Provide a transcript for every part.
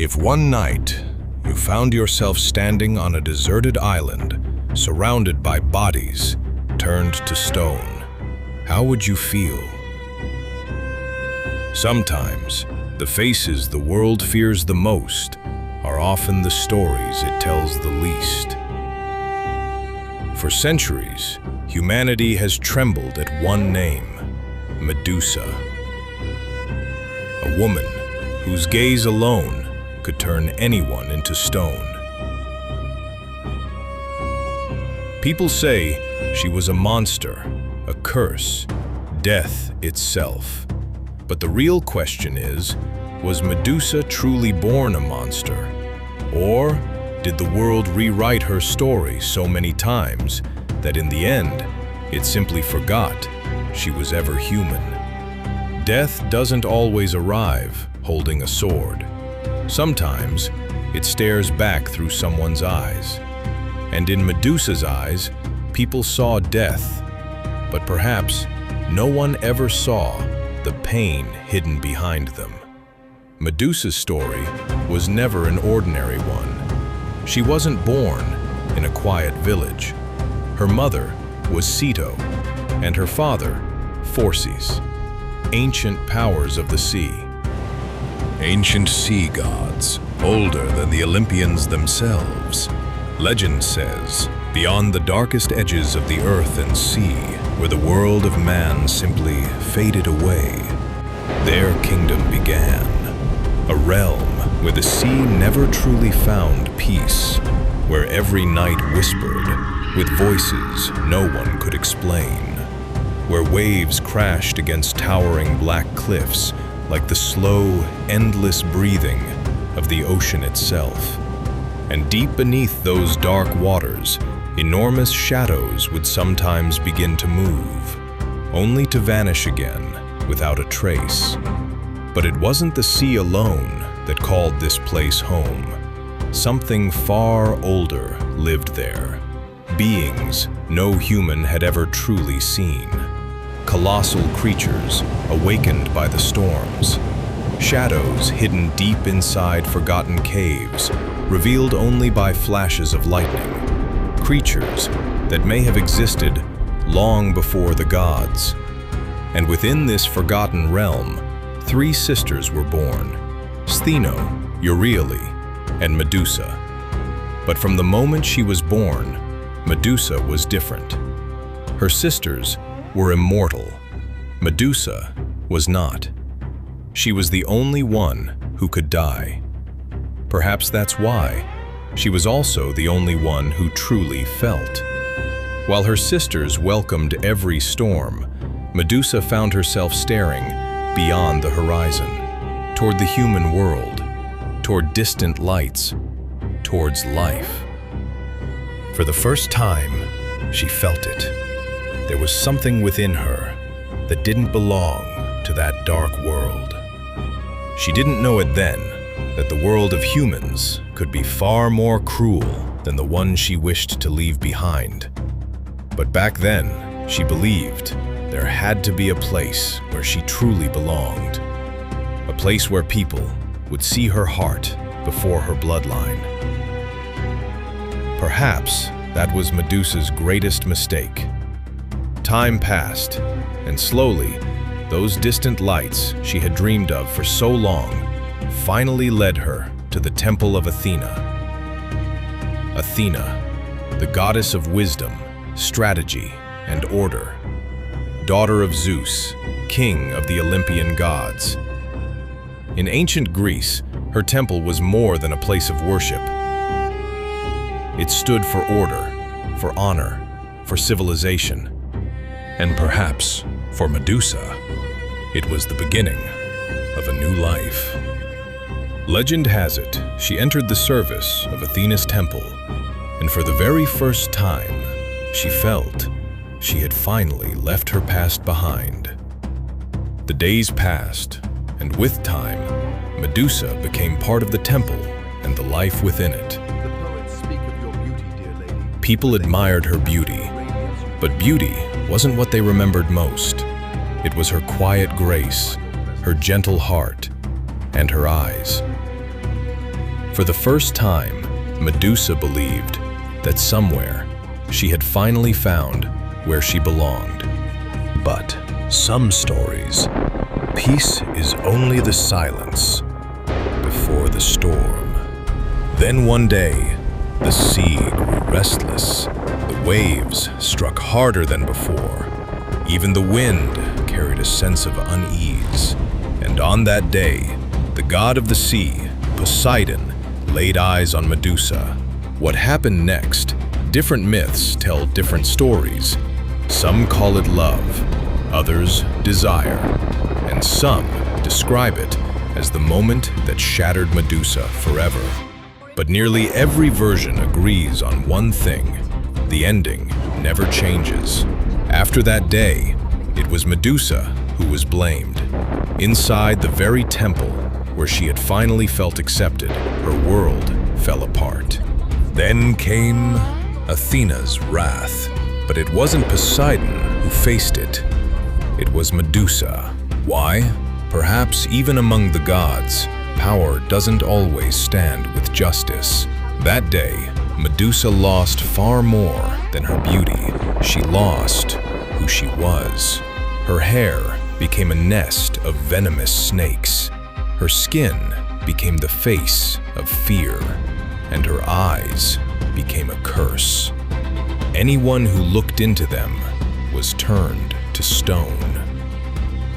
If one night you found yourself standing on a deserted island, surrounded by bodies turned to stone, how would you feel? Sometimes, the faces the world fears the most are often the stories it tells the least. For centuries, humanity has trembled at one name, Medusa. A woman whose gaze alone could turn anyone into stone. People say she was a monster, a curse, death itself. But the real question is, was Medusa truly born a monster? Or did the world rewrite her story so many times that in the end, it simply forgot she was ever human? Death doesn't always arrive holding a sword. Sometimes, it stares back through someone's eyes. And in Medusa's eyes, people saw death, but perhaps no one ever saw the pain hidden behind them. Medusa's story was never an ordinary one. She wasn't born in a quiet village. Her mother was Ceto, and her father, Phorcys, ancient powers of the sea. Ancient sea gods, older than the Olympians themselves. Legend says, beyond the darkest edges of the earth and sea, where the world of man simply faded away, their kingdom began. A realm where the sea never truly found peace, where every night whispered with voices no one could explain, where waves crashed against towering black cliffs like the slow, endless breathing of the ocean itself. And deep beneath those dark waters, enormous shadows would sometimes begin to move, only to vanish again without a trace. But it wasn't the sea alone that called this place home. Something far older lived there, beings no human had ever truly seen. Colossal creatures awakened by the storms, shadows hidden deep inside forgotten caves, revealed only by flashes of lightning, creatures that may have existed long before the gods. And within this forgotten realm, 3 sisters were born, Stheno, Euryale, and Medusa. But from the moment she was born, Medusa was different. Her sisters were immortal. Medusa was not. She was the only one who could die. Perhaps that's why she was also the only one who truly felt. While her sisters welcomed every storm, Medusa found herself staring beyond the horizon, toward the human world, toward distant lights, towards life. For the first time, she felt it. There was something within her that didn't belong to that dark world. She didn't know it then, that the world of humans could be far more cruel than the one she wished to leave behind. But back then, she believed there had to be a place where she truly belonged. A place where people would see her heart before her bloodline. Perhaps that was Medusa's greatest mistake. Time passed, and slowly, those distant lights she had dreamed of for so long finally led her to the temple of Athena. Athena, the goddess of wisdom, strategy, and order. Daughter of Zeus, king of the Olympian gods. In ancient Greece, her temple was more than a place of worship. It stood for order, for honor, for civilization. And perhaps, for Medusa, it was the beginning of a new life. Legend has it, she entered the service of Athena's temple, and for the very first time, she felt she had finally left her past behind. The days passed, and with time, Medusa became part of the temple and the life within it. The poets speak of your beauty, dear lady. People admired her beauty, but beauty wasn't what they remembered most. It was her quiet grace, her gentle heart, and her eyes. For the first time, Medusa believed that somewhere she had finally found where she belonged. But some stories, peace is only the silence before the storm. Then one day, the sea grew restless. The waves struck harder than before. Even the wind carried a sense of unease. And on that day, the god of the sea, Poseidon, laid eyes on Medusa. What happened next? Different myths tell different stories. Some call it love, others desire, and some describe it as the moment that shattered Medusa forever. But nearly every version agrees on one thing: the ending never changes. After that day, it was Medusa who was blamed. Inside the very temple where she had finally felt accepted, her world fell apart. Then came Athena's wrath. But it wasn't Poseidon who faced it. It was Medusa. Why? Perhaps even among the gods, power doesn't always stand with justice. That day, Medusa lost far more than her beauty. She lost who she was. Her hair became a nest of venomous snakes. Her skin became the face of fear, and her eyes became a curse. Anyone who looked into them was turned to stone.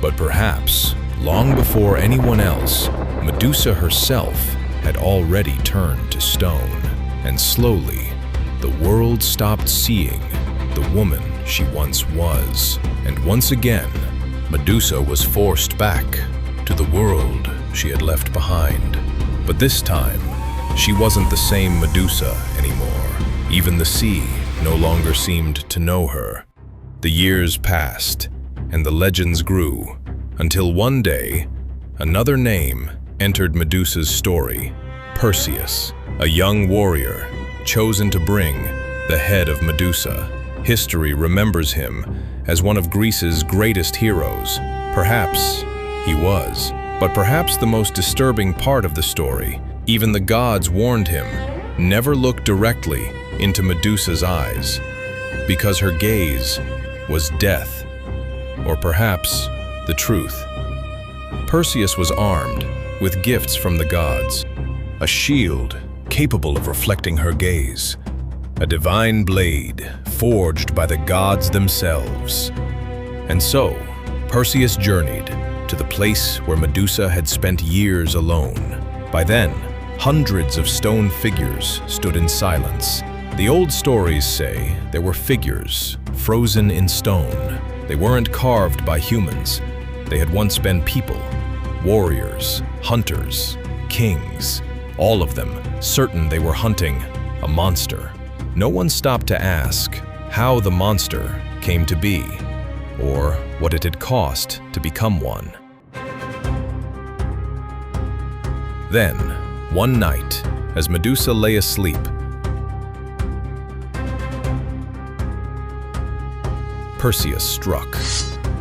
But perhaps, long before anyone else, Medusa herself had already turned to stone, and slowly, the world stopped seeing the woman she once was. And once again, Medusa was forced back to the world she had left behind. But this time, she wasn't the same Medusa anymore. Even the sea no longer seemed to know her. The years passed, and the legends grew, until one day, another name entered Medusa's story: Perseus, a young warrior chosen to bring the head of Medusa. History remembers him as one of Greece's greatest heroes. Perhaps he was. But perhaps the most disturbing part of the story, even the gods warned him, never look directly into Medusa's eyes, because her gaze was death, or perhaps the truth. Perseus was armed with gifts from the gods, a shield capable of reflecting her gaze, a divine blade forged by the gods themselves. And so, Perseus journeyed to the place where Medusa had spent years alone. By then, hundreds of stone figures stood in silence. The old stories say there were figures frozen in stone. They weren't carved by humans. They had once been people, warriors, hunters, kings, all of them certain they were hunting a monster. No one stopped to ask how the monster came to be, or what it had cost to become one. Then, one night, as Medusa lay asleep, Perseus struck,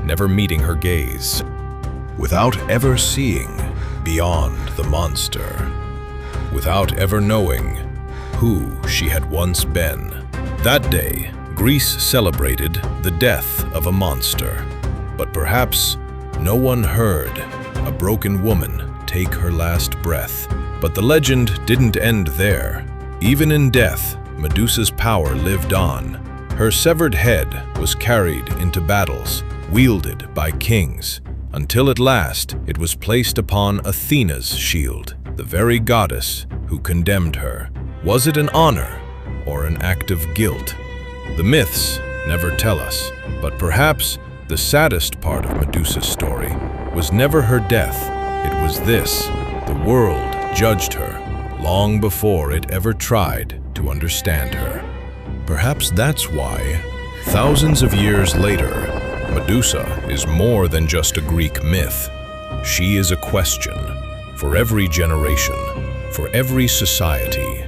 never meeting her gaze, without ever seeing beyond the monster, without ever knowing who she had once been. That day, Greece celebrated the death of a monster, but perhaps no one heard a broken woman take her last breath. But the legend didn't end there. Even in death, Medusa's power lived on. Her severed head was carried into battles, wielded by kings, until at last it was placed upon Athena's shield, the very goddess who condemned her. Was it an honor or an act of guilt? The myths never tell us, but perhaps the saddest part of Medusa's story was never her death. It was this: the world judged her long before it ever tried to understand her. Perhaps that's why, thousands of years later, Medusa is more than just a Greek myth. She is a question for every generation, for every society.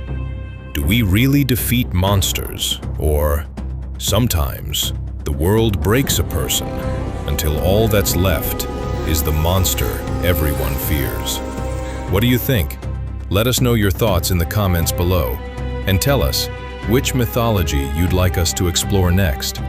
Do we really defeat monsters? Or sometimes the world breaks a person until all that's left is the monster everyone fears. What do you think? Let us know your thoughts in the comments below, and tell us which mythology you'd like us to explore next.